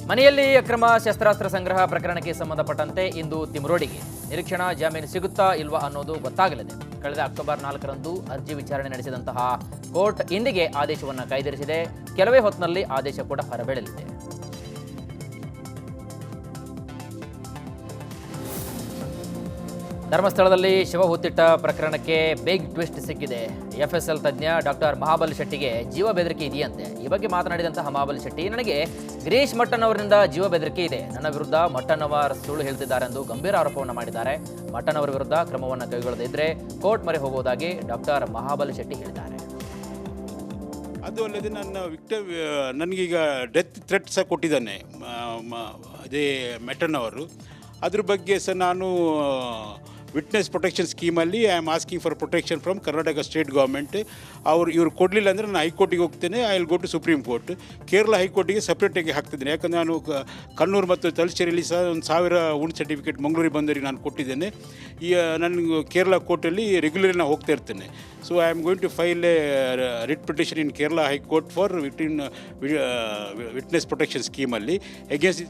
ಮನೆಯಲ್ಲಿ ಅಕ್ರಮ ಶಸ್ತ್ರಾಸ್ತ್ರ ಸಂಗ್ರಹ ಪ್ರಕರಣಕ್ಕೆ ಸಂಬಂಧಪಟ್ಟಂತೆ ಇಂದು ತಿಮ್ರೋಡಿಗೆ ನಿರೀಕ್ಷಣಾ ಜಾಮೀನು ಸಿಗುತ್ತಾ ಇಲ್ವಾ ಅನ್ನೋದು ಗೊತ್ತಾಗಲಿದೆ. ಕಳೆದ ಅಕ್ಟೋಬರ್ 4ರಂದು ಅರ್ಜಿ ವಿಚಾರಣೆ ನಡೆಸಿದಂತಹ ಕೋರ್ಟ್ ಇಂದಿಗೆ ಆದೇಶವನ್ನು ಕಾಯ್ದಿರಿಸಿದೆ. ಕೆಲವೇ ಹೊತ್ತಿನಲ್ಲಿ ಆದೇಶ ಕೂಡ ಹೊರಬೀಳಲಿದೆ. ಧರ್ಮಸ್ಥಳದಲ್ಲಿ ಶವ ಹೂತಿಟ್ಟ ಪ್ರಕರಣಕ್ಕೆ ಬಿಗ್ ಟ್ವಿಸ್ಟ್ ಸಿಕ್ಕಿದೆ. ಎಫ್ಎಸ್ಎಲ್ ತಜ್ಞ ಡಾಕ್ಟರ್ ಮಹಾಬಲಿ ಶೆಟ್ಟಿಗೆ ಜೀವ ಬೆದರಿಕೆ ಇದೆಯಂತೆ. ಈ ಬಗ್ಗೆ ಮಾತನಾಡಿದಂತಹ ಮಹಾಬಲಿ ಶೆಟ್ಟಿ, ನನಗೆ ಗಿರೀಶ್ ಮಟ್ಟನ್ ಅವರಿಂದ ಜೀವ ಬೆದರಿಕೆ ಇದೆ. ನನ್ನ ವಿರುದ್ಧ ಮಟ್ಟನ್ ಅವರ ಸುಳ್ಳು ಹೇಳ್ತಿದ್ದಾರೆ ಎಂದು ಗಂಭೀರ ಆರೋಪವನ್ನು ಮಾಡಿದ್ದಾರೆ. ಮಟ್ಟನ್ ಅವರ ವಿರುದ್ಧ ಕ್ರಮವನ್ನು ಕೈಗೊಳ್ಳದಿದ್ದರೆ ಕೋರ್ಟ್ ಮೊರೆ ಹೋಗುವುದಾಗಿ ಡಾಕ್ಟರ್ ಮಹಾಬಲಿ ಶೆಟ್ಟಿ ಹೇಳಿದ್ದಾರೆ. ಅದು ಅಲ್ಲದೆ ನನ್ನ ನನಗೀಗ ಡೆತ್ ಥ್ರೆಟ್ ಸಹ ಕೊಟ್ಟಿದ್ದಾನೆ ಅದೇ ಮೆಟನ್ ಅವರು. ಅದ್ರ ಬಗ್ಗೆ ಸಹ ನಾನು ವಿಟ್ನೆಸ್ ಪ್ರೊಟೆಕ್ಷನ್ ಸ್ಕೀಮಲ್ಲಿ I am asking for protection from Karnataka state government. ಇವರು ಕೊಡಲಿಲ್ಲ ಅಂದರೆ ನಾನು ಹೈಕೋರ್ಟಿಗೆ ಹೋಗ್ತೇನೆ. I will go to supreme court. Kerala ಹೈಕೋರ್ಟಿಗೆ ಸಪ್ರೇಟಾಗಿ ಹಾಕ್ತಿದ್ದೇನೆ. ಯಾಕಂದರೆ ನಾನು ಕಣ್ಣೂರು ಮತ್ತು ತಲಚೇರಿಯಲ್ಲಿ ಸಹ 1000 ಉಂಡ್ ಸರ್ಟಿಫಿಕೇಟ್ ಮಂಗಳೂರಿಗೆ ಬಂದವರಿಗೆ ನಾನು ಕೊಟ್ಟಿದ್ದೇನೆ. ನನಗೆ ಕೇರಳ ಕೋರ್ಟಲ್ಲಿ ರೆಗ್ಯುಲರ್ಲಿ ನಾನು ಹೋಗ್ತಾ ಇರ್ತೇನೆ. So I am going to file a writ petition in Kerala high court for witness protection ಸ್ಕೀಮಲ್ಲಿ ಅಗೇನ್ಸ್ಟ್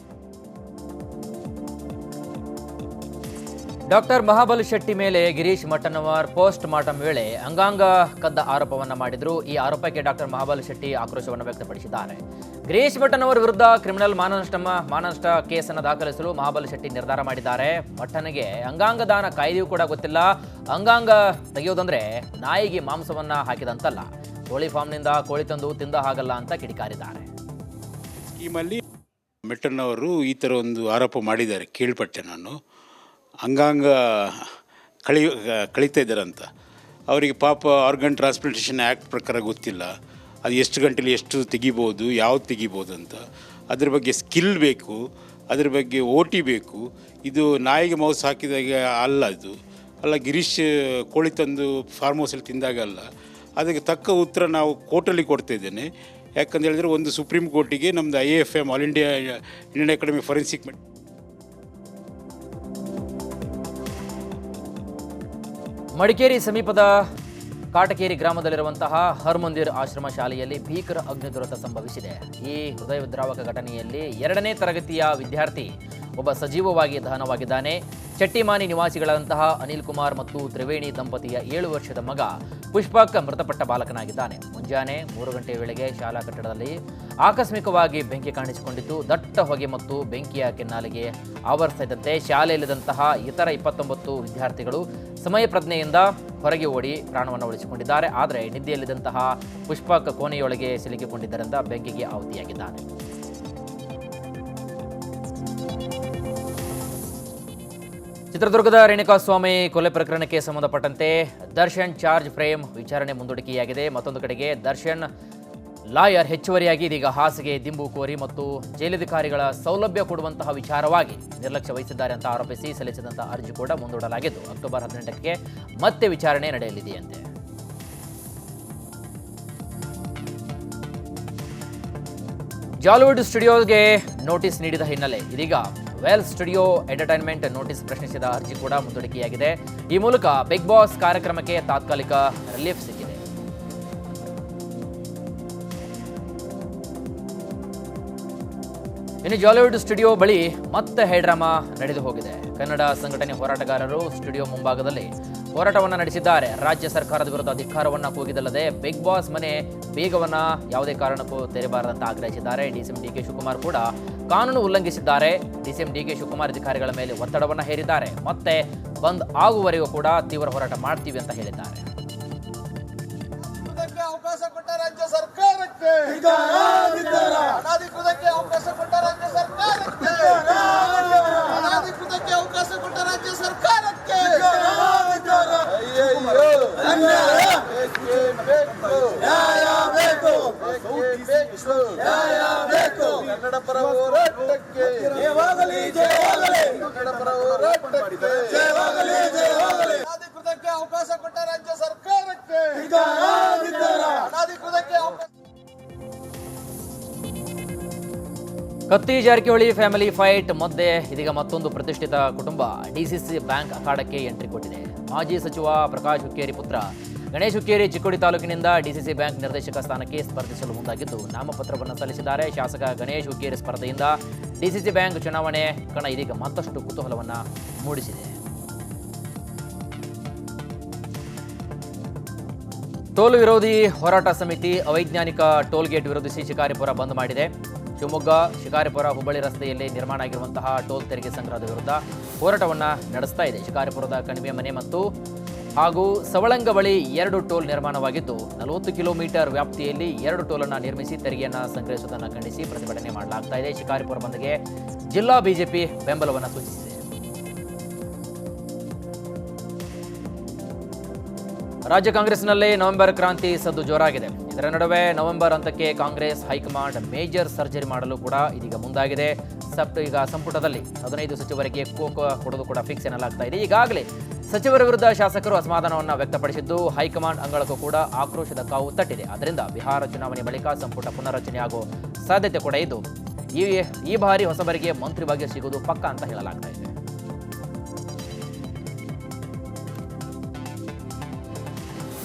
ಡಾಕ್ಟರ್ ಮಹಾಬಲಿ ಶೆಟ್ಟಿ ಮೇಲೆ ಗಿರೀಶ್ ಮಟ್ಟನ್ನವರ್ ಪೋಸ್ಟ್ ಮಾರ್ಟಮ್ ವೇಳೆ ಅಂಗಾಂಗ ಕದ್ದ ಆರೋಪವನ್ನು ಮಾಡಿದ್ರು. ಈ ಆರೋಪಕ್ಕೆ ಡಾಕ್ಟರ್ ಮಹಾಬಲಿ ಶೆಟ್ಟಿ ಆಕ್ರೋಶವನ್ನು ವ್ಯಕ್ತಪಡಿಸಿದ್ದಾರೆ. ಗಿರೀಶ್ ಮಟ್ಟನ್ನವರ್ ವಿರುದ್ಧ ಕ್ರಿಮಿನಲ್ ಮಾನನಷ್ಟ ಕೇಸನ್ನು ದಾಖಲಿಸಲು ಮಹಾಬಲಿ ಶೆಟ್ಟಿ ನಿರ್ಧಾರ ಮಾಡಿದ್ದಾರೆ. ಮಟ್ಟನಿಗೆ ಅಂಗಾಂಗ ದಾನ ಕಾಯ್ದೆಯೂ ಕೂಡ ಗೊತ್ತಿಲ್ಲ. ಅಂಗಾಂಗ ತೆಗೆಯೋದಂದ್ರೆ ನಾಯಿಗೆ ಮಾಂಸವನ್ನ ಹಾಕಿದಂತಲ್ಲ. ಕೋಳಿ ಫಾರ್ಮ್ನಿಂದ ಕೋಳಿ ತಂದು ತಿಂದ ಹಾಗಲ್ಲ ಅಂತ ಕಿಡಿಕಾರಿದ್ದಾರೆ. ಸ್ಕೀಮಲ್ಲಿ ಮೆಟ್ಟನ್ನವರು ಈ ಥರ ಒಂದು ಆರೋಪ ಮಾಡಿದ್ದಾರೆ, ಕೇಳ್ಪಟ್ಟೆ ನಾನು. ಅಂಗಾಂಗ ಕಳೀತಾ ಇದ್ದಾರಂತ. ಅವರಿಗೆ ಪಾಪ ಆರ್ಗನ್ ಟ್ರಾನ್ಸ್ಪ್ಲಾಂಟೇಷನ್ ಆ್ಯಕ್ಟ್ ಪ್ರಕಾರ ಗೊತ್ತಿಲ್ಲ. ಅದು ಎಷ್ಟು ಗಂಟೆಲಿ ಎಷ್ಟು ತೆಗಿಬೋದು, ಯಾವ್ದು ತೆಗಿಬೋದು ಅಂತ. ಅದ್ರ ಬಗ್ಗೆ ಸ್ಕಿಲ್ ಬೇಕು, ಅದ್ರ ಬಗ್ಗೆ OT ಬೇಕು. ಇದು ನಾಯಿಗೆ ಮೌಸ್ ಹಾಕಿದಾಗ ಅಲ್ಲ ಗಿರೀಶ್ ಕೋಳಿ ತಂದು ಫಾರ್ಮ್ ಹೌಸಲ್ಲಿ ತಿಂದಾಗಲ್ಲ. ಅದಕ್ಕೆ ತಕ್ಕ ಉತ್ತರ ನಾವು ಕೋರ್ಟಲ್ಲಿ ಕೊಡ್ತಾ ಇದ್ದೇನೆ. ಯಾಕಂತ ಹೇಳಿದ್ರೆ ಒಂದು ಸುಪ್ರೀಂ ಕೋರ್ಟಿಗೆ ನಮ್ಮದು IAFM all Indian academy forensic Madikeri ಸಮೀಪದ ಕಾಟಕೇರಿ ಗ್ರಾಮದಲ್ಲಿರುವಂತಹ ಹರ್ಮಂದಿರ್ ಆಶ್ರಮ ಶಾಲೆಯಲ್ಲಿ ಭೀಕರ ಅಗ್ನಿ ದುರಂತ ಸಂಭವಿಸಿದೆ. ಈ ಹೃದಯ ವಿದ್ರಾವಕ ಘಟನೆಯಲ್ಲಿ 2ನೇ ತರಗತಿಯ ವಿದ್ಯಾರ್ಥಿ ಒಬ್ಬ ಸಜೀವವಾಗಿ ದಹನವಾಗಿದ್ದಾನೆ. ಚಟ್ಟಿಮಾನಿ ನಿವಾಸಿಗಳಂತಹ ಅನಿಲ್ ಕುಮಾರ್ ಮತ್ತು ತ್ರಿವೇಣಿ ದಂಪತಿಯ 7 ವರ್ಷದ ಮಗ ಪುಷ್ಪಕ್ ಮೃತಪಟ್ಟ ಬಾಲಕನಾಗಿದ್ದಾನೆ. ಮುಂಜಾನೆ 3 ಗಂಟೆಯ ವೇಳೆಗೆ ಶಾಲಾ ಕಟ್ಟಡದಲ್ಲಿ ಆಕಸ್ಮಿಕವಾಗಿ ಬೆಂಕಿ ಕಾಣಿಸಿಕೊಂಡಿದ್ದು, ದಟ್ಟ ಹೊಗೆ ಮತ್ತು ಬೆಂಕಿಯ ಕೆನ್ನಾಲಿಗೆ ಆವರಿಸಿದಂತೆ ಶಾಲೆಯಲ್ಲಿದ್ದಂತಹ ಇತರ 29 ವಿದ್ಯಾರ್ಥಿಗಳು ಸಮಯ ಪ್ರಜ್ಞೆಯಿಂದ ಹೊರಗೆ ಓಡಿ ಪ್ರಾಣವನ್ನು ಉಳಿಸಿಕೊಂಡಿದ್ದಾರೆ. ಆದರೆ ನಿದ್ದೆಯಲ್ಲಿದ್ದಂತಹ ಪುಷ್ಪಕ್ ಕೋಣೆಯೊಳಗೆ ಸಿಲುಕಿಕೊಂಡಿದ್ದರಿಂದ ಬೆಂಕಿಗೆ ಆಹುತಿಯಾಗಿದ್ದಾನೆ. ಚಿತ್ರದುರ್ಗದ ರೇಣುಕಾಸ್ವಾಮಿ ಕೊಲೆ ಪ್ರಕರಣಕ್ಕೆ ಸಂಬಂಧಪಟ್ಟಂತೆ ದರ್ಶನ್ ಚಾರ್ಜ್ ಫ್ರೇಮ್ ವಿಚಾರಣೆ ಮುಂದೂಡಿಕೆಯಾಗಿದೆ. ಮತ್ತೊಂದು ಕಡೆಗೆ ದರ್ಶನ್ ಲಾಯರ್ ಹೆಚ್ಚುವರಿಯಾಗಿ ಇದೀಗ ಹಾಸಿಗೆ ದಿಂಬು ಕೋರಿ ಮತ್ತು ಜೈಲಧಿಕಾರಿಗಳ ಸೌಲಭ್ಯ ಕೊಡುವಂತಹ ವಿಚಾರವಾಗಿ ನಿರ್ಲಕ್ಷ್ಯ ವಹಿಸಿದ್ದಾರೆ ಅಂತ ಆರೋಪಿಸಿ ಸಲ್ಲಿಸಿದಂತಹ ಅರ್ಜಿ ಕೂಡ ಮುಂದೂಡಲಾಗಿದ್ದು ಅಕ್ಟೋಬರ್ 18ಕ್ಕೆ ಮತ್ತೆ ವಿಚಾರಣೆ ನಡೆಯಲಿದೆಯಂತೆ. ಜಾಲಿವುಡ್ ಸ್ಟುಡಿಯೋಗೆ ನೋಟಿಸ್ ನೀಡಿದ ಹಿನ್ನೆಲೆ ಇದೀಗ ವೆಲ್ ಸ್ಟುಡಿಯೋ ಎಂಟರ್ಟೈನ್ಮೆಂಟ್ ನೋಟಿಸ್ ಪ್ರಶ್ನಿಸಿದ ಅರ್ಜಿ ಕೂಡ ಮುಂದೂಡಿಕೆಯಾಗಿದೆ. ಈ ಮೂಲಕ ಬಿಗ್ ಬಾಸ್ ಕಾರ್ಯಕ್ರಮಕ್ಕೆ ತಾತ್ಕಾಲಿಕ ರಿಲೀಫ್ ಸಿಕ್ಕಿದೆ. ಇನ್ನು ಜಾಲಿವುಡ್ ಸ್ಟುಡಿಯೋ ಬಳಿ ಮತ್ತೆ ಹೈಡ್ರಾಮಾ ನಡೆದು ಹೋಗಿದೆ. ಕನ್ನಡ ಸಂಘಟನೆ ಹೋರಾಟಗಾರರು ಸ್ಟುಡಿಯೋ ಮುಂಭಾಗದಲ್ಲಿ ಹೋರಾಟವನ್ನು ನಡೆಸಿದ್ದಾರೆ. ರಾಜ್ಯ ಸರ್ಕಾರದ ವಿರುದ್ಧ ಧಿಕ್ಕಾರವನ್ನು ಕೂಗಿದಲ್ಲದೆ ಬಿಗ್ ಬಾಸ್ ಮನೆ ಬೀಗವನ್ನ ಯಾವುದೇ ಕಾರಣಕ್ಕೂ ತೆರೆಬಾರದಂತ ಆಗ್ರಹಿಸಿದ್ದಾರೆ. DCM DK ಶಿವಕುಮಾರ್ ಕೂಡ ಕಾನೂನು ಉಲ್ಲಂಘಿಸಿದ್ದಾರೆ. DCM DK ಶಿವಕುಮಾರ್ ಅಧಿಕಾರಿಗಳ ಮೇಲೆ ಒತ್ತಡವನ್ನು ಹೇರಿದ್ದಾರೆ. ಮತ್ತೆ ಬಂದ್ ಆಗುವವರೆಗೂ ಕೂಡ ತೀವ್ರ ಹೋರಾಟ ಮಾಡ್ತೀವಿ ಅಂತ ಹೇಳಿದ್ದಾರೆ. ಅವಕಾಶ ಕೊಟ್ಟ ರಾಜ್ಯ ಸರ್ಕಾರಕ್ಕೆ ಅನಾಧಿಕೃತಕ್ಕೆ ಅವಕಾಶ ಕೊಟ್ಟ ರಾಜ್ಯ ಸರ್ಕಾರಕ್ಕೆ ಅನಾಧಿಕೃತಕ್ಕೆ ಅವಕಾಶ ಕೊಟ್ಟ ರಾಜ್ಯ ಸರ್ಕಾರಕ್ಕೆ ನ್ಯಾಯ ಬೇಕು, ನ್ಯಾಯ ಬೇಕು. ಕನ್ನಡ ಪರ ಹೋರಾಟಕ್ಕೆ ಜಯವಾಗಲಿ, ಜಯವಾಗಲಿ. ಕನ್ನಡ ಪರ ಹೋರಾಟಕ್ಕೆ ಜಯವಾಗಲಿ, ಜಯವಾಗಲಿ. ಅನಾಧಿಕೃತಕ್ಕೆ ಅವಕಾಶ ಕೊಟ್ಟ ರಾಜ್ಯ ಸರ್ಕಾರಕ್ಕೆ ಅನಾಧಿಕೃತಕ್ಕೆ ಅವಕಾಶ. ಕತ್ತಿ ಜಾರಕಿಹೊಳಿ ಫ್ಯಾಮಿಲಿ ಫೈಟ್ ಮಧ್ಯೆ ಇದೀಗ ಮತ್ತೊಂದು ಪ್ರತಿಷ್ಠಿತ ಕುಟುಂಬ DCC ಬ್ಯಾಂಕ್ ಅಖಾಡಕ್ಕೆ ಎಂಟ್ರಿ ಕೊಟ್ಟಿದೆ. ಮಾಜಿ ಸಚಿವ ಪ್ರಕಾಶ್ ಹುಕ್ಕೇರಿ ಪುತ್ರ ಗಣೇಶ್ ಹುಕ್ಕೇರಿ ಚಿಕ್ಕೋಡಿ ತಾಲೂಕಿನಿಂದ ಡಿಸಿಸಿ ಬ್ಯಾಂಕ್ ನಿರ್ದೇಶಕ ಸ್ಥಾನಕ್ಕೆ ಸ್ಪರ್ಧಿಸಲು ಮುಂದಾಗಿದ್ದು ನಾಮಪತ್ರವನ್ನು ಸಲ್ಲಿಸಿದ್ದಾರೆ. ಶಾಸಕ ಗಣೇಶ್ ಹುಕ್ಕೇರಿ ಸ್ಪರ್ಧೆಯಿಂದ ಡಿಸಿಸಿ ಬ್ಯಾಂಕ್ ಚುನಾವಣೆ ಕಣ ಇದೀಗ ಮತ್ತಷ್ಟು ಕುತೂಹಲವನ್ನು ಮೂಡಿಸಿದೆ. ಟೋಲ್ ವಿರೋಧಿ ಹೋರಾಟ ಸಮಿತಿ ಅವೈಜ್ಞಾನಿಕ ಟೋಲ್ ಗೇಟ್ ವಿರೋಧಿಸಿ ಶಿಕಾರಿಪುರ ಬಂದ್ ಮಾಡಿದೆ. ಶಿವಮೊಗ್ಗ ಶಿಕಾರಿಪುರ ಹುಬ್ಬಳ್ಳಿ ರಸ್ತೆಯಲ್ಲಿ ನಿರ್ಮಾಣ ಆಗಿರುವಂತಹ ಟೋಲ್ ತೆರಿಗೆ ಸಂಗ್ರಹದ ವಿರುದ್ಧ ಹೋರಾಟವನ್ನು ನಡೆಸ್ತಾ ಇದೆ. ಶಿಕಾರಿಪುರದ ಕಣಿವೆ ಮನೆ ಮತ್ತು ಹಾಗೂ ಸವಳಂಗ ಬಳಿ 2 ಟೋಲ್ ನಿರ್ಮಾಣವಾಗಿದ್ದು 40 ಕಿಲೋಮೀಟರ್ ವ್ಯಾಪ್ತಿಯಲ್ಲಿ 2 ಟೋಲನ್ನು ನಿರ್ಮಿಸಿ ತೆರಿಗೆಯನ್ನು ಸಂಗ್ರಹಿಸುವುದನ್ನು ಖಂಡಿಸಿ ಪ್ರತಿಭಟನೆ ಮಾಡಲಾಗ್ತಾ ಇದೆ. ಶಿಕಾರಿಪುರ ಬಂದ್ಗೆ ಜಿಲ್ಲಾ ಬಿಜೆಪಿ ಬೆಂಬಲವನ್ನು ಸೂಚಿಸಿದೆ. ರಾಜ್ಯ ಕಾಂಗ್ರೆಸ್ನಲ್ಲಿ ನವೆಂಬರ್ ಕ್ರಾಂತಿ ಸದ್ದು ಜೋರಾಗಿದೆ. ಇದರ ನಡುವೆ ನವೆಂಬರ್ ಅಂತಕ್ಕೆ ಕಾಂಗ್ರೆಸ್ ಹೈಕಮಾಂಡ್ ಮೇಜರ್ ಸರ್ಜರಿ ಮಾಡಲು ಕೂಡ ಇದೀಗ ಮುಂದಾಗಿದೆ. ಈಗ ಸಂಪುಟದಲ್ಲಿ 15 ಸಚಿವರಿಗೆ ಕೊಡೋದು ಕೂಡ ಫಿಕ್ಸ್ ಎನ್ನಲಾಗ್ತಾ ಇದೆ. ಈಗಾಗಲೇ ಸಚಿವರ ವಿರುದ್ಧ ಶಾಸಕರು ಅಸಮಾಧಾನವನ್ನು ವ್ಯಕ್ತಪಡಿಸಿದ್ದು ಹೈಕಮಾಂಡ್ ಅಂಗಳಕ್ಕೂ ಕೂಡ ಆಕ್ರೋಶದ ಕಾವು ತಟ್ಟಿದೆ. ಆದ್ದರಿಂದ ಬಿಹಾರ ಚುನಾವಣೆ ಬಳಿಕ ಸಂಪುಟ ಪುನರ್ರಚನೆಯಾಗುವ ಸಾಧ್ಯತೆ ಕೂಡ ಇದ್ದು ಈ ಬಾರಿ ಹೊಸಬರಿಗೆ ಮಂತ್ರಿ ಭಾಗ್ಯ ಸಿಗುವುದು ಪಕ್ಕಾ ಅಂತ ಹೇಳಲಾಗ್ತಾ ಇದೆ.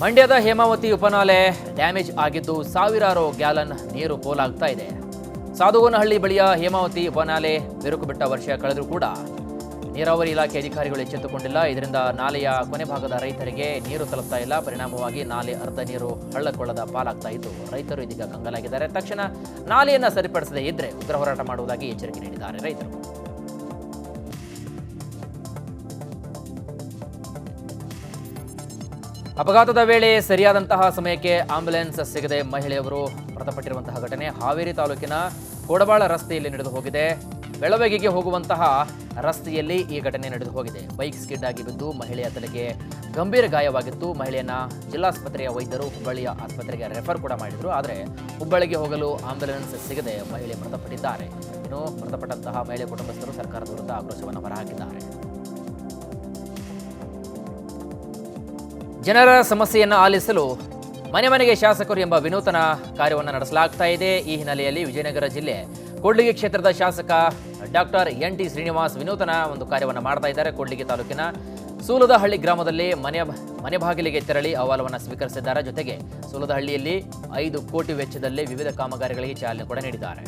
ಮಂಡ್ಯದ ಹೇಮಾವತಿ ಉಪನಾಲೆ ಡ್ಯಾಮೇಜ್ ಆಗಿದ್ದು ಸಾವಿರಾರು ಗ್ಯಾಲನ್ ನೀರು ಪೋಲಾಗ್ತಾ ಇದೆ. ಸಾಧುವನಹಳ್ಳಿ ಬಳಿಯ ಹೇಮಾವತಿ ಉಪನಾಲೆ ಬಿರುಕು ಬಿಟ್ಟ ವರ್ಷ ಕಳೆದರೂ ಕೂಡ ನೀರಾವರಿ ಇಲಾಖೆ ಅಧಿಕಾರಿಗಳು ಎಚ್ಚೆತ್ತುಕೊಂಡಿಲ್ಲ. ಇದರಿಂದ ನಾಲೆಯ ಕೊನೆ ಭಾಗದ ರೈತರಿಗೆ ನೀರು ತಲುಪ್ತಾ ಇಲ್ಲ. ಪರಿಣಾಮವಾಗಿ ನಾಲೆ ಅರ್ಧ ನೀರು ಹಳ್ಳಕೊಳ್ಳದ ಪಾಲಾಗ್ತಾ ಇದ್ದು ರೈತರು ಇದೀಗ ಕಂಗಾಲಾಗಿದ್ದಾರೆ. ತಕ್ಷಣ ನಾಲೆಯನ್ನು ಸರಿಪಡಿಸದೇ ಇದ್ರೆ ಉಗ್ರ ಹೋರಾಟ ಮಾಡುವುದಾಗಿ ಎಚ್ಚರಿಕೆ ನೀಡಿದ್ದಾರೆ ರೈತರು. ಅಪಘಾತದ ವೇಳೆ ಸರಿಯಾದಂತಹ ಸಮಯಕ್ಕೆ ಆಂಬ್ಯುಲೆನ್ಸ್ ಸಿಗದೆ ಮಹಿಳೆಯವರು ಮೃತಪಟ್ಟಿರುವಂತಹ ಘಟನೆ ಹಾವೇರಿ ತಾಲೂಕಿನ ಕೋಡಬಾಳ ರಸ್ತೆಯಲ್ಲಿ ನಡೆದು ಹೋಗಿದೆ. ಬೆಳವಗಿಗೆ ಹೋಗುವಂತಹ ರಸ್ತೆಯಲ್ಲಿ ಈ ಘಟನೆ ನಡೆದು ಹೋಗಿದೆ. ಬೈಕ್ ಸ್ಕಿಡ್ ಆಗಿ ಬಿದ್ದು ಮಹಿಳೆಯ ತಲೆಗೆ ಗಂಭೀರ ಗಾಯವಾಗಿತ್ತು. ಮಹಿಳೆಯನ್ನ ಜಿಲ್ಲಾಸ್ಪತ್ರೆಯ ವೈದ್ಯರು ಹುಬ್ಬಳ್ಳಿಯ ಆಸ್ಪತ್ರೆಗೆ ರೆಫರ್ ಕೂಡ ಮಾಡಿದ್ರು. ಆದರೆ ಹುಬ್ಬಳ್ಳಿಗೆ ಹೋಗಲು ಆಂಬ್ಯುಲೆನ್ಸ್ ಸಿಗದೆ ಮಹಿಳೆ ಮೃತಪಟ್ಟಿದ್ದಾರೆ. ಇನ್ನು ಮೃತಪಟ್ಟಂತಹ ಮಹಿಳೆ ಕುಟುಂಬಸ್ಥರು ಸರ್ಕಾರದ ವಿರುದ್ಧ ಆಕ್ರೋಶವನ್ನು ಹೊರಹಾಕಿದ್ದಾರೆ. ಜನರ ಸಮಸ್ಯೆಯನ್ನು ಆಲಿಸಲು ಮನೆ ಮನೆಗೆ ಶಾಸಕರು ಎಂಬ ವಿನೂತನ ಕಾರ್ಯವನ್ನು ನಡೆಸಲಾಗ್ತಾ ಇದೆ. ಈ ಹಿನ್ನೆಲೆಯಲ್ಲಿ ವಿಜಯನಗರ ಜಿಲ್ಲೆ ಕೂಡ್ಲಿಗಿ ಕ್ಷೇತ್ರದ ಶಾಸಕ ಡಾಕ್ಟರ್ NT ಶ್ರೀನಿವಾಸ್ ವಿನೂತನ ಒಂದು ಕಾರ್ಯವನ್ನು ಮಾಡ್ತಾ ಇದ್ದಾರೆ. ಕೂಡ್ಲಿಗಿ ತಾಲೂಕಿನ ಸೂಲದಹಳ್ಳಿ ಗ್ರಾಮದಲ್ಲಿ ಮನೆ ಬಾಗಿಲಿಗೆ ತೆರಳಿ ಅಹವಾಲುವನ್ನು ಸ್ವೀಕರಿಸಿದ್ದಾರೆ. ಜೊತೆಗೆ ಸೂಲದಹಳ್ಳಿಯಲ್ಲಿ 5 ಕೋಟಿ ವೆಚ್ಚದಲ್ಲಿ ವಿವಿಧ ಕಾಮಗಾರಿಗಳಿಗೆ ಚಾಲನೆ ಕೂಡ ನೀಡಿದ್ದಾರೆ.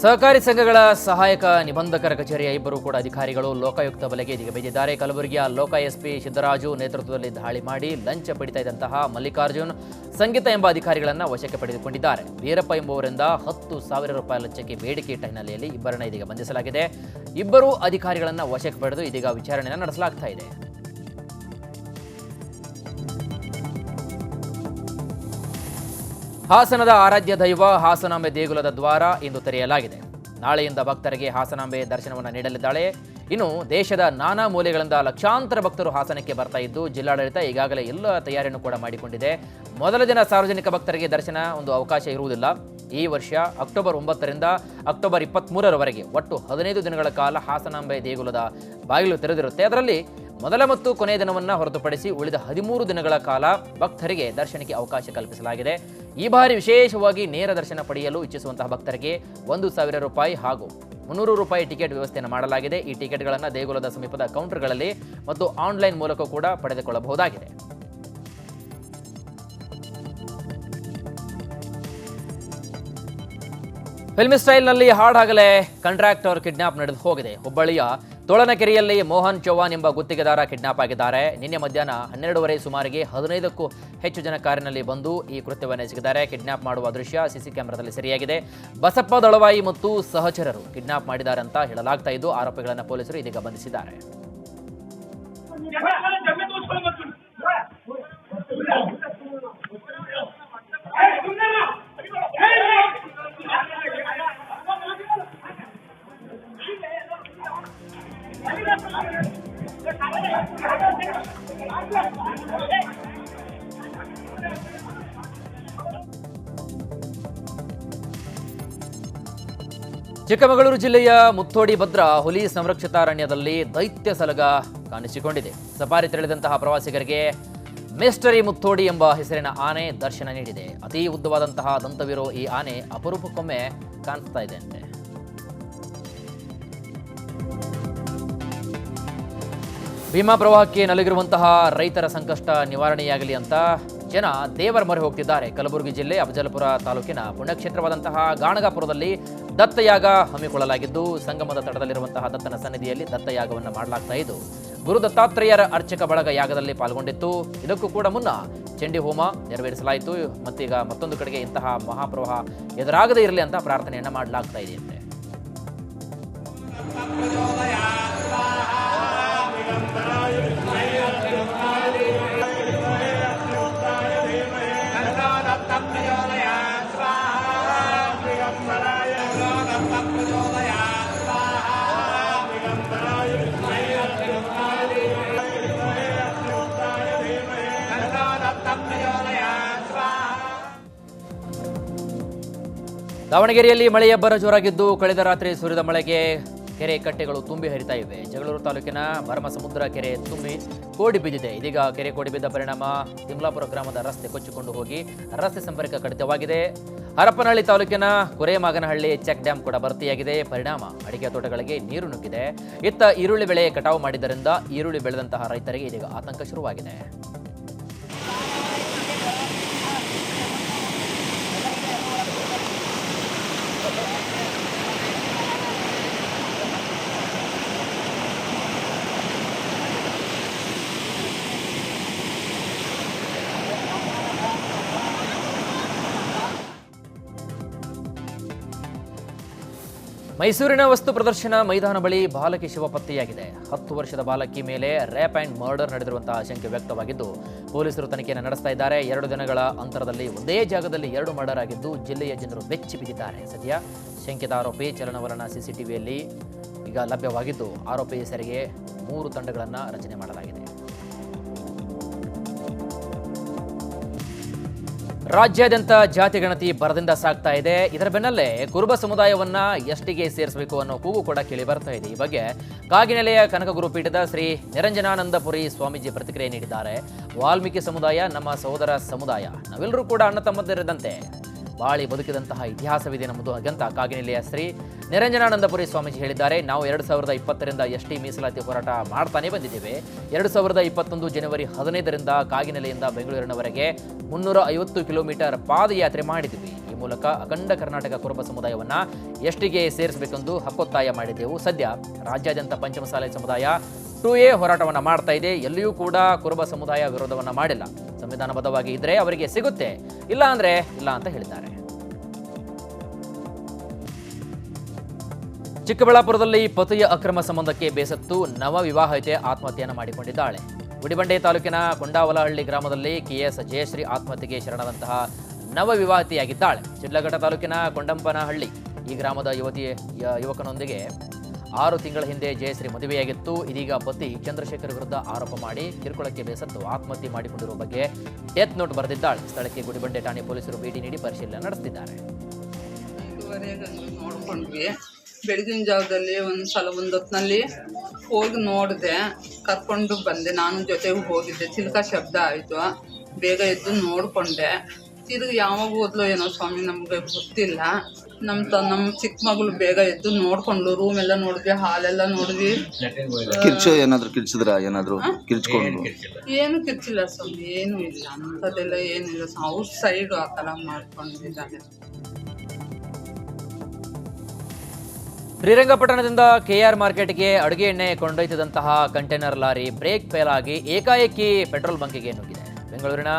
ಸಹಕಾರಿ ಸಂಘಗಳ ಸಹಾಯಕ ನಿಬಂಧಕರ ಕಚೇರಿಯ 2 ಕೂಡ ಅಧಿಕಾರಿಗಳು ಲೋಕಾಯುಕ್ತ ಬಲೆಗೆ ಇದೀಗ ಬಿದ್ದಿದ್ದಾರೆ. ಕಲಬುರಗಿಯ ಲೋಕ SP ಸಿದ್ದರಾಜು ನೇತೃತ್ವದಲ್ಲಿ ದಾಳಿ ಮಾಡಿ ಲಂಚ ಪಡಿತಾ ಇದ್ದಂತಹ ಮಲ್ಲಿಕಾರ್ಜುನ್ ಸಂಗೀತ ಎಂಬ ಅಧಿಕಾರಿಗಳನ್ನು ವಶಕ್ಕೆ ಪಡೆದುಕೊಂಡಿದ್ದಾರೆ. ವೀರಪ್ಪ ಎಂಬುವರಿಂದ 10,000 ರೂಪಾಯಿ ಲಂಚಕ್ಕೆ ಬೇಡಿಕೆ ಇಟ್ಟ ಹಿನ್ನೆಲೆಯಲ್ಲಿ ಇಬ್ಬರನ್ನ ಇದೀಗ ಬಂಧಿಸಲಾಗಿದೆ. ಇಬ್ಬರು ಅಧಿಕಾರಿಗಳನ್ನು ವಶಕ್ಕೆ ಪಡೆದು ಇದೀಗ ವಿಚಾರಣೆಯನ್ನು ನಡೆಸಲಾಗ್ತಾ ಇದೆ. ಹಾಸನದ ಆರಾಧ್ಯ ದೈವ ಹಾಸನಾಂಬೆ ದೇಗುಲದ ದ್ವಾರ ಇಂದು ತೆರೆಯಲಾಗಿದೆ. ನಾಳೆಯಿಂದ ಭಕ್ತರಿಗೆ ಹಾಸನಾಂಬೆ ದರ್ಶನವನ್ನು ನೀಡಲಿದ್ದಾಳೆ. ಇನ್ನು ದೇಶದ ನಾನಾ ಮೂಲೆಗಳಿಂದ ಲಕ್ಷಾಂತರ ಭಕ್ತರು ಹಾಸನಕ್ಕೆ ಬರ್ತಾ ಇದ್ದು ಜಿಲ್ಲಾಡಳಿತ ಈಗಾಗಲೇ ಎಲ್ಲ ತಯಾರಿಯನ್ನು ಕೂಡ ಮಾಡಿಕೊಂಡಿದೆ. ಮೊದಲ ದಿನ ಸಾರ್ವಜನಿಕ ಭಕ್ತರಿಗೆ ದರ್ಶನ ಒಂದು ಅವಕಾಶ ಇರುವುದಿಲ್ಲ. ಈ ವರ್ಷ ಅಕ್ಟೋಬರ್ 9ರಿಂದ ಅಕ್ಟೋಬರ್ 23ರವರೆಗೆ ಒಟ್ಟು 15 ದಿನಗಳ ಕಾಲ ಹಾಸನಾಂಬೆ ದೇಗುಲದ ಬಾಗಿಲು ತೆರೆದಿರುತ್ತೆ. ಅದರಲ್ಲಿ ಮೊದಲ ಮತ್ತು ಕೊನೆಯ ದಿನವನ್ನು ಹೊರತುಪಡಿಸಿ ಉಳಿದ 13 ದಿನಗಳ ಕಾಲ ಭಕ್ತರಿಗೆ ದರ್ಶನಕ್ಕೆ ಅವಕಾಶ ಕಲ್ಪಿಸಲಾಗಿದೆ. ಈ ಬಾರಿ ವಿಶೇಷವಾಗಿ ನೇರ ದರ್ಶನ ಪಡೆಯಲು ಇಚ್ಛಿಸುವಂತಹ ಭಕ್ತರಿಗೆ 1,000 ರೂಪಾಯಿ ಹಾಗೂ 300 ರೂಪಾಯಿ ಟಿಕೆಟ್ ವ್ಯವಸ್ಥೆಯನ್ನು ಮಾಡಲಾಗಿದೆ. ಈ ಟಿಕೆಟ್ಗಳನ್ನು ದೇಗುಲದ ಸಮೀಪದ ಕೌಂಟರ್ಗಳಲ್ಲಿ ಮತ್ತು ಆನ್ಲೈನ್ ಮೂಲಕ ಕೂಡ ಪಡೆದುಕೊಳ್ಳಬಹುದಾಗಿದೆ. ಫಿಲ್ಮಿ ಸ್ಟೈಲ್ನಲ್ಲಿ ಹಾಡಾಗಲೇ ಕಾಂಟ್ರಾಕ್ಟರ್ ಕಿಡ್ನಾಪ್ ನಡೆದು ಹೋಗಿದೆ. ಹುಬ್ಬಳ್ಳಿಯ ತೋಳನಕೆರೆಯಲ್ಲಿ ಮೋಹನ್ ಚೌಹಾನ್ ಎಂಬ ಗುತ್ತಿಗೆದಾರ ಕಿಡ್ನಾಪ್ ಆಗಿದ್ದಾರೆ. ನಿನ್ನೆ ಮಧ್ಯಾಹ್ನ 12:30 ಸುಮಾರಿಗೆ 15ಕ್ಕೂ ಹೆಚ್ಚು ಜನ ಕಾರಿನಲ್ಲಿ ಬಂದು ಈ ಕೃತ್ಯವನ್ನು ಎಸಗಿದ್ದಾರೆ. ಕಿಡ್ನಾಪ್ ಮಾಡುವ ದೃಶ್ಯ ಸಿಸಿ ಕ್ಯಾಮೆರಾದಲ್ಲಿ ಸೆರೆಯಾಗಿದೆ. ಬಸಪ್ಪ ದಳವಾಯಿ ಮತ್ತು ಸಹಚರರು ಕಿಡ್ನಾಪ್ ಮಾಡಿದ್ದಾರೆ ಅಂತ ಹೇಳಲಾಗ್ತಾ ಇದ್ದು ಆರೋಪಿಗಳನ್ನು ಪೊಲೀಸರು ಇದೀಗ ಬಂಧಿಸಿದ್ದಾರೆ. ಚಿಕ್ಕಮಗಳೂರು ಜಿಲ್ಲೆಯ ಮುತ್ತೋಡಿ ಭದ್ರಾ ಹುಲಿ ಸಂರಕ್ಷಿತಾರಣ್ಯದಲ್ಲಿ ದೈತ್ಯ ಸಲಗ ಕಾಣಿಸಿಕೊಂಡಿದೆ. ಸಫಾರಿ ತೆರಳಿದಂತಹ ಪ್ರವಾಸಿಗರಿಗೆ ಮಿಸ್ಟರಿ ಮುತ್ತೋಡಿ ಎಂಬ ಹೆಸರಿನ ಆನೆ ದರ್ಶನ ನೀಡಿದೆ. ಅತಿ ಉದ್ದವಾದಂತಹ ದಂತವಿರೋ ಈ ಆನೆ ಅಪರೂಪಕ್ಕೊಮ್ಮೆ ಕಾಣಿಸ್ತಾ ಇದೆ ಅಂತೆ. ಭೀಮಾ ಪ್ರವಾಹಕ್ಕೆ ನಲುಗಿರುವಂತಹ ರೈತರ ಸಂಕಷ್ಟ ನಿವಾರಣೆಯಾಗಲಿ ಅಂತ ಜನ ದೇವರ ಮೊರೆ ಹೋಗ್ತಿದ್ದಾರೆ. ಕಲಬುರಗಿ ಜಿಲ್ಲೆ ಅಫಜಲಪುರ ತಾಲೂಕಿನ ಪುಣ್ಯಕ್ಷೇತ್ರವಾದಂತಹ ಗಾಣಗಾಪುರದಲ್ಲಿ ದತ್ತಯಾಗ ಹಮ್ಮಿಕೊಳ್ಳಲಾಗಿದ್ದು, ಸಂಗಮದ ತಟದಲ್ಲಿರುವಂತಹ ದತ್ತನ ಸನ್ನಿಧಿಯಲ್ಲಿ ದತ್ತಯಾಗವನ್ನು ಮಾಡಲಾಗ್ತಾ ಇದ್ದು, ಗುರು ದತ್ತಾತ್ರೇಯರ ಅರ್ಚಕ ಬಳಗ ಯಾಗದಲ್ಲಿ ಪಾಲ್ಗೊಂಡಿತ್ತು. ಇದಕ್ಕೂ ಕೂಡ ಮುನ್ನ ಚಂಡಿ ಹೋಮ ನೆರವೇರಿಸಲಾಯಿತು. ಮತ್ತೀಗ ಮತ್ತೊಂದು ಕಡೆಗೆ ಇಂತಹ ಮಹಾಪ್ರವಾಹ ಎದುರಾಗದೇ ಇರಲಿ ಅಂತ ಪ್ರಾರ್ಥನೆಯನ್ನ ಮಾಡಲಾಗ್ತಾ ಇದೆಯಂತೆ. ದಾವಣಗೆರೆಯಲ್ಲಿ ಮಳೆಯಬ್ಬರ ಜೋರಾಗಿದ್ದು, ಕಳೆದ ರಾತ್ರಿ ಸುರಿದ ಮಳೆಗೆ ಕೆರೆ ಕಟ್ಟೆಗಳು ತುಂಬಿ ಹರಿತಾ ಇವೆ. ಜಗಳೂರು ತಾಲೂಕಿನ ಭರಮಸಮುದ್ರ ಕೆರೆ ತುಂಬಿ ಕೋಡಿ ಬಿದ್ದಿದೆ. ಇದೀಗ ಕೆರೆ ಕೋಡಿ ಬಿದ್ದ ಪರಿಣಾಮ ತಿಮ್ಲಾಪುರ ಗ್ರಾಮದ ರಸ್ತೆ ಕೊಚ್ಚಿಕೊಂಡು ಹೋಗಿ ರಸ್ತೆ ಸಂಪರ್ಕ ಕಡಿತವಾಗಿದೆ. ಹರಪನಹಳ್ಳಿ ತಾಲೂಕಿನ ಕುರೇಮಾಗನಹಳ್ಳಿ ಚೆಕ್ ಡ್ಯಾಂ ಕೂಡ ಭರ್ತಿಯಾಗಿದೆ. ಪರಿಣಾಮ ಅಡಿಕೆ ತೋಟಗಳಿಗೆ ನೀರು ನುಗ್ಗಿದೆ. ಇತ್ತ ಈರುಳ್ಳಿ ಬೆಳೆ ಕಟಾವು ಮಾಡಿದ್ದರಿಂದ ಈರುಳ್ಳಿ ಬೆಳೆದಂತಹ ರೈತರಿಗೆ ಇದೀಗ ಆತಂಕ ಶುರುವಾಗಿದೆ. ಮೈಸೂರಿನ ವಸ್ತು ಪ್ರದರ್ಶನ ಮೈದಾನ ಬಳಿ ಬಾಲಕಿ ಶವ ಪತ್ತೆಯಾಗಿದೆ. 10 ವರ್ಷದ ಬಾಲಕಿ ಮೇಲೆ ರೇಪ್ ಆ್ಯಂಡ್ ಮರ್ಡರ್ ನಡೆದಿರುವಂತಹ ಆಶಂಕೆ ವ್ಯಕ್ತವಾಗಿದ್ದು, ಪೊಲೀಸರು ತನಿಖೆಯನ್ನು ನಡೆಸ್ತಾ ಇದ್ದಾರೆ. 2 ದಿನಗಳ ಅಂತರದಲ್ಲಿ ಒಂದೇ ಜಾಗದಲ್ಲಿ 2 ಮರ್ಡರ್ ಆಗಿದ್ದು, ಜಿಲ್ಲೆಯ ಜನರು ಬೆಚ್ಚಿ ಬಿದ್ದಿದ್ದಾರೆ. ಸದ್ಯ ಶಂಕಿತ ಆರೋಪಿ ಚಲನವಲನ ಸಿಸಿಟಿವಿಯಲ್ಲಿ ಈಗ ಲಭ್ಯವಾಗಿದ್ದು, ಆರೋಪಿ ಹೆಸರಿಗೆ 3 ತಂಡಗಳನ್ನು ರಚನೆ ಮಾಡಲಾಗಿದೆ. ರಾಜ್ಯಾದ್ಯಂತ ಜಾತಿ ಗಣತಿ ಭರದಿಂದ ಸಾಗ್ತಾ ಇದೆ. ಇದರ ಬೆನ್ನಲ್ಲೇ ಕುರುಬ ಸಮುದಾಯವನ್ನ ಎಸ್ಟಿಗೆ ಸೇರಿಸಬೇಕು ಅನ್ನೋ ಕೂಗು ಕೂಡ ಕೇಳಿ ಬರ್ತಾ ಇದೆ. ಈ ಬಗ್ಗೆ ಕಾಗಿನೆಲೆಯ ಕನಕಗುರು ಪೀಠದ ಶ್ರೀ ನಿರಂಜನಾನಂದಪುರಿ ಸ್ವಾಮೀಜಿ ಪ್ರತಿಕ್ರಿಯೆ ನೀಡಿದ್ದಾರೆ. ವಾಲ್ಮೀಕಿ ಸಮುದಾಯ ನಮ್ಮ ಸಹೋದರ ಸಮುದಾಯ, ನಾವೆಲ್ಲರೂ ಕೂಡ ಅಣ್ಣ ತಮ್ಮಂದಿರಿದ್ದಂತೆ ಬಾಳಿ ಬದುಕಿದಂತಹ ಇತಿಹಾಸವಿದೆ ನಮ್ಮದು ಹಾಗಂತ ಕಾಗಿನೆಲೆಯ ಶ್ರೀ ನಿರಂಜನಾನಂದಪುರಿ ಸ್ವಾಮೀಜಿ ಹೇಳಿದ್ದಾರೆ. ನಾವು 2020ರಿಂದ ಎಸ್ಟಿ ಮೀಸಲಾತಿ ಹೋರಾಟ ಮಾಡ್ತಾನೆ ಬಂದಿದ್ದೇವೆ. 2021 ಜನವರಿ 15ರಿಂದ ಕಾಗಿನೆಲೆಯಿಂದ ಬೆಂಗಳೂರಿನವರೆಗೆ 350 ಕಿಲೋಮೀಟರ್ ಪಾದಯಾತ್ರೆ ಮಾಡಿದ್ವಿ. ಈ ಮೂಲಕ ಅಖಂಡ ಕರ್ನಾಟಕ ಕುರುಬ ಸಮುದಾಯವನ್ನ ಎಸ್ಟಿಗೆ ಸೇರಿಸಬೇಕೆಂದು ಹಕ್ಕೊತ್ತಾಯ ಮಾಡಿದ್ದೆವು. ಸದ್ಯ ರಾಜ್ಯಾದ್ಯಂತ ಪಂಚಮಸಾಲಿ ಸಮುದಾಯ 2A ಹೋರಾಟವನ್ನು ಮಾಡ್ತಾ ಇದೆ. ಎಲ್ಲಿಯೂ ಕೂಡ ಕುರುಬ ಸಮುದಾಯ ವಿರೋಧವನ್ನ ಮಾಡಿಲ್ಲ. ಸಂವಿಧಾನಬದ್ಧವಾಗಿ ಇದ್ರೆ ಅವರಿಗೆ ಸಿಗುತ್ತೆ, ಇಲ್ಲ ಅಂದ್ರೆ ಇಲ್ಲ ಅಂತ ಹೇಳಿದ್ದಾರೆ. ಚಿಕ್ಕಬಳ್ಳಾಪುರದಲ್ಲಿ ಪತಿಯ ಅಕ್ರಮ ಸಂಬಂಧಕ್ಕೆ ಬೇಸತ್ತು ನವ ವಿವಾಹಿತೆ ಆತ್ಮಹತ್ಯೆಯನ್ನು ಮಾಡಿಕೊಂಡಿದ್ದಾಳೆ. ಗುಡಿಬಂಡೆ ತಾಲೂಕಿನ ಕೊಂಡಾವಲಹಳ್ಳಿ ಗ್ರಾಮದಲ್ಲಿ KS ಜಯಶ್ರೀ ಆತ್ಮಹತ್ಯೆಗೆ ಶರಣಾದಂತಹ ನವ ವಿವಾಹಿತೆಯಾಗಿದ್ದಾಳೆ. ಶಿಡ್ಲಘಟ್ಟ ತಾಲೂಕಿನ ಕೊಂಡಂಪನಹಳ್ಳಿ ಈ ಗ್ರಾಮದ ಯುವಕನೊಂದಿಗೆ 6 ತಿಂಗಳ ಹಿಂದೆ ಜಯಶ್ರೀ ಮದುವೆಯಾಗಿತ್ತು. ಇದೀಗ ಪತಿ ಚಂದ್ರಶೇಖರ್ ವಿರುದ್ಧ ಆರೋಪ ಮಾಡಿ ಕಿರುಕುಳಕ್ಕೆ ಬೇಸತ್ತು ಆತ್ಮಹತ್ಯೆ ಮಾಡಿಕೊಂಡಿರುವ ಬಗ್ಗೆ ಡೆತ್ ನೋಟ್ ಬರೆದಿದ್ದಾಳೆ. ಸ್ಥಳಕ್ಕೆ ಗುಡಿಬಂಡೆ ಠಾಣೆ ಪೊಲೀಸರು ಭೇಟಿ ನೀಡಿ ಪರಿಶೀಲನೆ ನಡೆಸುತ್ತಿದ್ದಾರೆ. ನೋಡ್ಕೊಂಡ್ವಿ. ಬೆಳಗಿನ ಜಾವದಲ್ಲಿ ಒಂದು ಹೊತ್ತಿನಲ್ಲಿ ಹೋಗಿ ನೋಡಿದೆ, ಕರ್ಕೊಂಡು ಬಂದೆ. ನಾನು ಜೊತೆಗೆ ಹೋಗಿದ್ದೆ. ಚಿಲ್ಕ ಶಬ್ದ ಆಯಿತು, ಬೇಗ ಎದ್ದು ನೋಡಿಕೊಂಡೆ. ತಿರುಗಿ ಯಾವಾಗ ಹೋದ್ಲು ಏನೋ ಸ್ವಾಮಿ, ನಮಗೆ ಗೊತ್ತಿಲ್ಲ. ನಮ್ಮ ಚಿಕ್ಕ ಮಗಳು ಬೇಗ ಎದ್ದು ನೋಡ್ಕೊಂಡು ರೂಮ್ ಎಲ್ಲ ನೋಡಿದ್ವಿ, ಹಾಲೆಲ್ಲ ನೋಡಿದ್ವಿ. ಏನು ಕಿರ್ಚಿಲ್ಲ ಸ್ವಾಮಿ, ಏನು ಇಲ್ಲ, ಅಂಥದ್ದೆಲ್ಲ ಏನಿಲ್ಲ. ಔಟ್ ಸೈಡ್ ಆ ಥರ ಮಾಡ್ಕೊಂಡಿದ್ದಾನೆ. ಶ್ರೀರಂಗಪಟ್ಟಣದಿಂದ KR ಮಾರ್ಕೆಟ್ಗೆ ಅಡುಗೆ ಎಣ್ಣೆ ಕೊಂಡೊಯ್ತಿದ್ದಂತಹ ಕಂಟೈನರ್ ಲಾರಿ ಬ್ರೇಕ್ ಫೇಲ್ ಆಗಿ ಏಕಾಏಕಿ ಪೆಟ್ರೋಲ್ ಬಂಕಿಗೆ ನುಗ್ಗಿದೆ. ಬೆಂಗಳೂರಿನ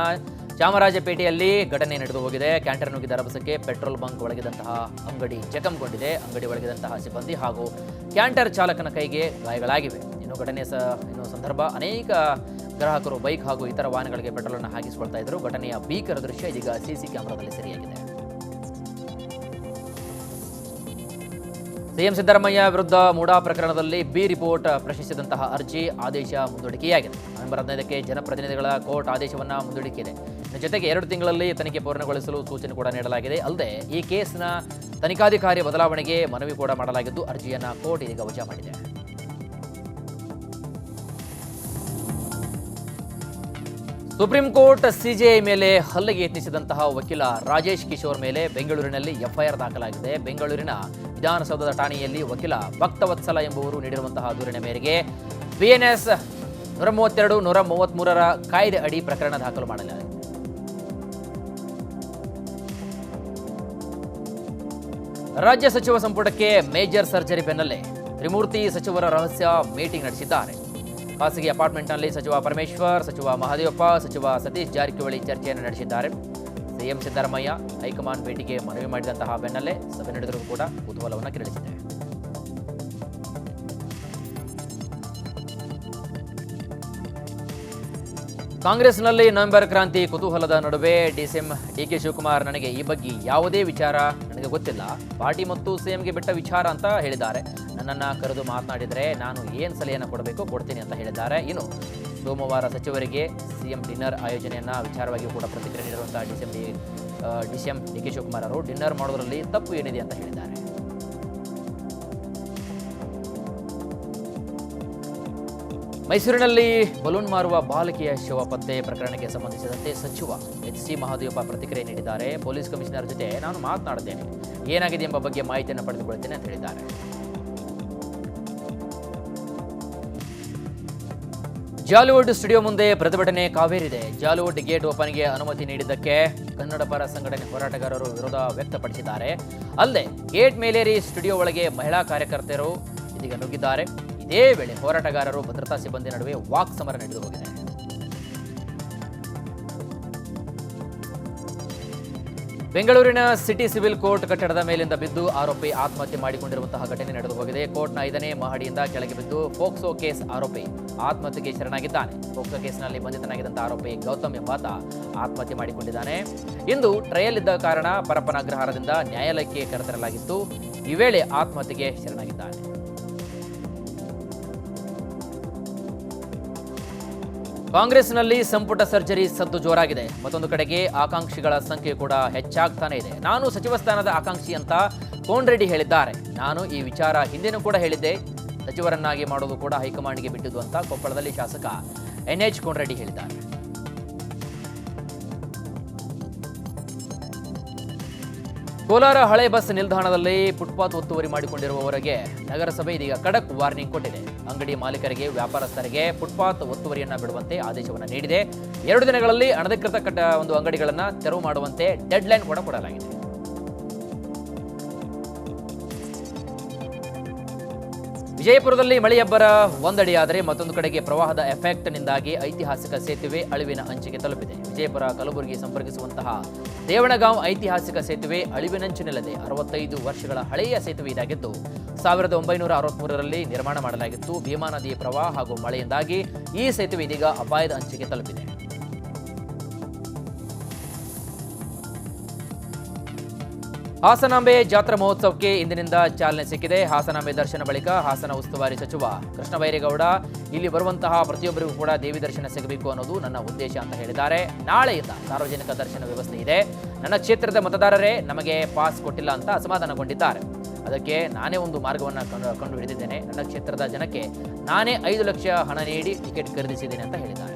ಚಾಮರಾಜಪೇಟೆಯಲ್ಲಿ ಘಟನೆ ನಡೆದು ಹೋಗಿದೆ. ಕ್ಯಾಂಟರ್ ನುಗ್ಗಿದ ರಭಸಕ್ಕೆ ಪೆಟ್ರೋಲ್ ಬಂಕ್ ಒಳಗಿದಂತಹ ಅಂಗಡಿ ಜಖಂಗೊಂಡಿದೆ. ಅಂಗಡಿ ಒಳಗಿದಂತಹ ಸಿಬ್ಬಂದಿ ಹಾಗೂ ಕ್ಯಾಂಟರ್ ಚಾಲಕನ ಕೈಗೆ ಗಾಯಗಳಾಗಿವೆ. ಇನ್ನು ಸಂದರ್ಭ ಅನೇಕ ಗ್ರಾಹಕರು ಬೈಕ್ ಹಾಗೂ ಇತರ ವಾಹನಗಳಿಗೆ ಪೆಟ್ರೋಲ್ ಅನ್ನು ಹಾಕಿಸಿಕೊಳ್ತಾ ಇದ್ದರು. ಘಟನೆಯ ಭೀಕರ ದೃಶ್ಯ ಇದೀಗ CC ಕ್ಯಾಮೆರಾದಲ್ಲಿ ಸೆರೆಯಾಗಿದೆ. ಸಿಎಂ ಸಿದ್ದರಾಮಯ್ಯ ವಿರುದ್ಧ ಮೂಡಾ ಪ್ರಕರಣದಲ್ಲಿ ಬಿ ರಿಪೋರ್ಟ್ ಪ್ರಶ್ನಿಸಿದಂತಹ ಅರ್ಜಿ ಆದೇಶ ಮುಂದೂಡಿಕೆಯಾಗಿದೆ. ನವೆಂಬರ್ 15ಕ್ಕೆ ಜನಪ್ರತಿನಿಧಿಗಳ ಕೋರ್ಟ್ ಆದೇಶವನ್ನು ಮುಂದೂಡಿಕೆಯಿದೆ. ಜೊತೆಗೆ 2 ತಿಂಗಳಲ್ಲಿ ತನಿಖೆ ಪೂರ್ಣಗೊಳಿಸಲು ಸೂಚನೆ ಕೂಡ ನೀಡಲಾಗಿದೆ. ಅಲ್ಲದೆ ಈ ಕೇಸ್ನ ತನಿಖಾಧಿಕಾರಿ ಬದಲಾವಣೆಗೆ ಮನವಿ ಕೂಡ ಮಾಡಲಾಗಿದ್ದು ಅರ್ಜಿಯನ್ನು ಕೋರ್ಟ್ ಇದೀಗ ವಜಾ ಮಾಡಿದೆ. ಸುಪ್ರೀಂ ಕೋರ್ಟ್ ಸಿಜೆಐ ಮೇಲೆ ಹಲ್ಲೆಗೆ ಯತ್ನಿಸಿದಂತಹ ವಕೀಲ ರಾಜೇಶ್ ಕಿಶೋರ್ ಮೇಲೆ ಬೆಂಗಳೂರಿನಲ್ಲಿ ಎಫ್ಐಆರ್ ದಾಖಲಾಗಿದೆ. ಬೆಂಗಳೂರಿನ ವಿಧಾನಸೌಧದ ಠಾಣೆಯಲ್ಲಿ ವಕೀಲ ಭಕ್ತವತ್ಸಲ ಎಂಬುವರು ನೀಡಿರುವಂತಹ ದೂರಿನ ಮೇರೆಗೆ ಬಿಎನ್ಎಸ್ 132, 133ರ ಕಾಯ್ದೆ ಅಡಿ ಪ್ರಕರಣ ದಾಖಲು ಮಾಡಲಾಗಿದೆ. ರಾಜ್ಯ ಸಚಿವ ಸಂಪುಟಕ್ಕೆ ಮೇಜರ್ ಸರ್ಜರಿ ಬೆನ್ನಲ್ಲೇ ತ್ರಿಮೂರ್ತಿ ಸಚಿವರ ರಹಸ್ಯ ಮೀಟಿಂಗ್ ನಡೆಸಿದ್ದಾರೆ. ಖಾಸಗಿ ಅಪಾರ್ಟ್ಮೆಂಟ್ನಲ್ಲಿ ಸಚಿವ ಪರಮೇಶ್ವರ್, ಸಚಿವ ಮಹದೇವಪ್ಪ, ಸಚಿವ ಸತೀಶ್ ಜಾರಕಿಹೊಳಿ ಚರ್ಚೆಯನ್ನು ನಡೆಸಿದ್ದಾರೆ. ಸಿಎಂ ಸಿದ್ದರಾಮಯ್ಯ ಹೈಕಮಾಂಡ್ ಭೇಟಿಗೆ ಮನವಿ ಮಾಡಿದಂತಹ ಬೆನ್ನಲ್ಲೇ ಸಭೆ ನಡೆದರೂ ಕೂಡ ಕುತೂಹಲವನ್ನು ಕೆರಳಿಸಿದೆ. ಕಾಂಗ್ರೆಸ್ನಲ್ಲಿ ನವೆಂಬರ್ ಕ್ರಾಂತಿ ಕುತೂಹಲದ ನಡುವೆ ಡಿಕೆ ಶಿವಕುಮಾರ್ ನನಗೆ ಈ ಬಗ್ಗೆ ಯಾವುದೇ ವಿಚಾರ ನನಗೆ ಗೊತ್ತಿಲ್ಲ, ಪಾರ್ಟಿ ಮತ್ತು ಸಿಎಂಗೆ ಬಿಟ್ಟ ವಿಚಾರ ಅಂತ ಹೇಳಿದ್ದಾರೆ. ನನ್ನನ್ನು ಕರೆದು ಮಾತನಾಡಿದರೆ ನಾನು ಏನು ಸಲಹೆಯನ್ನು ಕೊಡಬೇಕು ಕೊಡ್ತೀನಿ ಅಂತ ಹೇಳಿದ್ದಾರೆ. ಇನ್ನು ಸೋಮವಾರ ಸಚಿವರಿಗೆ ಸಿಎಂ ಡಿನ್ನರ್ ಆಯೋಜನೆಯನ್ನ ವಿಚಾರವಾಗಿ ಕೂಡ ಪ್ರತಿಕ್ರಿಯೆ ನೀಡಿರುವಂತಹ ಡಿಸಿಎಂ ಡಿಕೆ ಶಿವಕುಮಾರ್ ಅವರು ಡಿನ್ನರ್ ಮಾಡೋದರಲ್ಲಿ ತಪ್ಪು ಏನಿದೆ ಅಂತ ಹೇಳಿದ್ದಾರೆ. ಮೈಸೂರಿನಲ್ಲಿ ಬಲೂನ್ ಮಾರುವ ಬಾಲಕಿಯ ಶವ ಪತ್ತೆ ಪ್ರಕರಣಕ್ಕೆ ಸಂಬಂಧಿಸಿದಂತೆ ಸಚಿವ ಎಚ್.ಸಿ. ಮಹದೇವಪ್ಪ ಪ್ರತಿಕ್ರಿಯೆ ನೀಡಿದ್ದಾರೆ. ಪೊಲೀಸ್ ಕಮಿಷನರ್ ಜೊತೆ ನಾನು ಮಾತನಾಡುತ್ತೇನೆ, ಏನಾಗಿದೆ ಎಂಬ ಬಗ್ಗೆ ಮಾಹಿತಿಯನ್ನು ಪಡೆದುಕೊಳ್ಳುತ್ತೇನೆ ಅಂತ ಹೇಳಿದ್ದಾರೆ. ಜಾಲಿವುಡ್ ಸ್ಟುಡಿಯೋ ಮುಂದೆ ಪ್ರತಿಭಟನೆ ಕಾವೇರಿದೆ. ಜಾಲಿವುಡ್ ಗೇಟ್ ಓಪನ್ಗೆ ಅನುಮತಿ ನೀಡಿದ್ದಕ್ಕೆ ಕನ್ನಡ ಪರ ಸಂಘಟನೆ ಹೋರಾಟಗಾರರು ವಿರೋಧ ವ್ಯಕ್ತಪಡಿಸಿದ್ದಾರೆ. ಅಲ್ಲದೆ ಗೇಟ್ ಮೇಲೇರಿ ಸ್ಟುಡಿಯೋ ಒಳಗೆ ಮಹಿಳಾ ಕಾರ್ಯಕರ್ತರು ಇದೀಗ ನುಗ್ಗಿದ್ದಾರೆ. ಇದೇ ವೇಳೆ ಹೋರಾಟಗಾರರು ಭದ್ರತಾ ಸಿಬ್ಬಂದಿ ನಡುವೆ ವಾಕ್ ಸಮರ ನಡೆದು ಹೋಗಿದೆ. ಬೆಂಗಳೂರಿನ ಸಿಟಿ ಸಿವಿಲ್ ಕೋರ್ಟ್ ಕಟ್ಟಡದ ಮೇಲಿಂದ ಬಿದ್ದು ಆರೋಪಿ ಆತ್ಮಹತ್ಯೆ ಮಾಡಿಕೊಂಡಿರುವಂತಹ ಘಟನೆ ನಡೆದು ಹೋಗಿದೆ. ಕೋರ್ಟ್ನ 5ನೇ ಮಹಡಿಯಿಂದ ಕೆಳಗೆ ಬಿದ್ದು ಫೋಕ್ಸೋ ಕೇಸ್ ಆರೋಪಿ ಆತ್ಮಹತ್ಯೆಗೆ ಶರಣಾಗಿದ್ದಾನೆ. ಫೋಕ್ಸೋ ಕೇಸ್ನಲ್ಲಿ ಬಂಧಿತನಾಗಿದ್ದಂತಹ ಆರೋಪಿ ಗೌತಮ್ ಎಂಬಾತ ಆತ್ಮಹತ್ಯೆ ಮಾಡಿಕೊಂಡಿದ್ದಾನೆ. ಇಂದು ಟ್ರಯಲ್ ಇದ್ದ ಕಾರಣ ಪರಪ್ಪನ ಅಗ್ರಹಾರದಿಂದ ನ್ಯಾಯಾಲಯಕ್ಕೆ ಕರೆತರಲಾಗಿತ್ತು. ಈ ವೇಳೆ ಆತ್ಮಹತ್ಯೆಗೆ ಶರಣಾಗಿದ್ದಾನೆ. ಕಾಂಗ್ರೆಸ್ನಲ್ಲಿ ಸಂಪುಟ ಸರ್ಜರಿ ಸದ್ದು ಜೋರಾಗಿದೆ. ಮತ್ತೊಂದು ಕಡೆಗೆ ಆಕಾಂಕ್ಷಿಗಳ ಸಂಖ್ಯೆ ಕೂಡ ಹೆಚ್ಚಾಗ್ತಾನೆ ಇದೆ. ನಾನು ಸಚಿವ ಸ್ಥಾನದ ಆಕಾಂಕ್ಷಿ ಅಂತ ಕೋನರೆಡ್ಡಿ ಹೇಳಿದ್ದಾರೆ. ನಾನು ಈ ವಿಚಾರ ಹಿಂದೆನೂ ಕೂಡ ಹೇಳಿದ್ದೆ, ಸಚಿವರನ್ನಾಗಿ ಮಾಡೋದು ಕೂಡ ಹೈಕಮಾಂಡ್ಗೆ ಬಿಟ್ಟಿದ್ದು ಅಂತ ಕೊಪ್ಪಳದಲ್ಲಿ ಶಾಸಕ ಎನ್ಎಚ್ ಕೋನರೆಡ್ಡಿ ಹೇಳಿದ್ದಾರೆ. ಕೋಲಾರ ಹಳೆ ಬಸ್ ನಿಲ್ದಾಣದಲ್ಲಿ ಫುಟ್ಪಾತ್ ಒತ್ತುವರಿ ಮಾಡಿಕೊಂಡಿರುವವರಿಗೆ ನಗರಸಭೆ ಇದೀಗ ಖಡಕ್ ವಾರ್ನಿಂಗ್ ಕೊಟ್ಟಿದೆ. ಅಂಗಡಿ ಮಾಲೀಕರಿಗೆ, ವ್ಯಾಪಾರಸ್ಥರಿಗೆ ಫುಟ್ಪಾತ್ ಒತ್ತುವರಿಯನ್ನು ಬಿಡುವಂತೆ ಆದೇಶವನ್ನು ನೀಡಿದೆ. 2 ದಿನಗಳಲ್ಲಿ ಅನಧಿಕೃತ ಅಂಗಡಿಗಳನ್ನು ತೆರವು ಮಾಡುವಂತೆ ಡೆಡ್ಲೈನ್ ಕೂಡ ಕೊಡಲಾಗಿದೆ. ವಿಜಯಪುರದಲ್ಲಿ ಮಳೆಯಬ್ಬರ ಒಂದಡಿಯಾದರೆ ಮತ್ತೊಂದು ಕಡೆಗೆ ಪ್ರವಾಹದ ಎಫೆಕ್ಟ್ನಿಂದಾಗಿ ಐತಿಹಾಸಿಕ ಸೇತುವೆ ಅಳಿವಿನ ಅಂಚಿಗೆ ತಲುಪಿದೆ. ವಿಜಯಪುರ ಕಲಬುರಗಿ ಸಂಪರ್ಕಿಸುವಂತಹ ದೇವಣಗಾಂವ್ ಐತಿಹಾಸಿಕ ಸೇತುವೆ ಅಳಿವಿನಂಚಿನಲ್ಲದೆ 65 ವರ್ಷಗಳ ಹಳೆಯ ಸೇತುವೆ ಇದಾಗಿದ್ದು 1963ರಲ್ಲಿ ನಿರ್ಮಾಣ ಮಾಡಲಾಗಿತ್ತು. ಭೀಮಾ ನದಿಯ ಪ್ರವಾಹ ಹಾಗೂ ಮಳೆಯಿಂದಾಗಿ ಈ ಸೇತುವೆ ಇದೀಗ ಅಪಾಯದ ಅಂಚಿಗೆ ತಲುಪಿದೆ. ಹಾಸನಾಂಬೆ ಜಾತ್ರಾ ಮಹೋತ್ಸವಕ್ಕೆ ಇಂದಿನಿಂದ ಚಾಲನೆ ಸಿಕ್ಕಿದೆ. ಹಾಸನಾಂಬೆ ದರ್ಶನ ಬಳಿಕ ಹಾಸನ ಉಸ್ತುವಾರಿ ಸಚಿವ ಕೃಷ್ಣ ಬೈರೇಗೌಡ ಇಲ್ಲಿ ಬರುವಂತಹ ಪ್ರತಿಯೊಬ್ಬರಿಗೂ ಕೂಡ ದೇವಿ ದರ್ಶನ ಸಿಗಬೇಕು ಅನ್ನೋದು ನನ್ನ ಉದ್ದೇಶ ಅಂತ ಹೇಳಿದ್ದಾರೆ. ನಾಳೆಯಿಂದ ಸಾರ್ವಜನಿಕ ದರ್ಶನ ವ್ಯವಸ್ಥೆ ಇದೆ. ನನ್ನ ಕ್ಷೇತ್ರದ ಮತದಾರರೇ ನಮಗೆ ಪಾಸ್ ಕೊಟ್ಟಿಲ್ಲ ಅಂತ ಅಸಮಾಧಾನಗೊಂಡಿದ್ದಾರೆ. ಅದಕ್ಕೆ ನಾನೇ ಒಂದು ಮಾರ್ಗವನ್ನು ಕಂಡು ಹಿಡಿದಿದ್ದೇನೆ. ನನ್ನ ಕ್ಷೇತ್ರದ ಜನಕ್ಕೆ ನಾನೇ 5 ಲಕ್ಷ ಹಣ ನೀಡಿ ಟಿಕೆಟ್ ಖರೀದಿಸಿದ್ದೇನೆ ಅಂತ ಹೇಳಿದ್ದಾರೆ.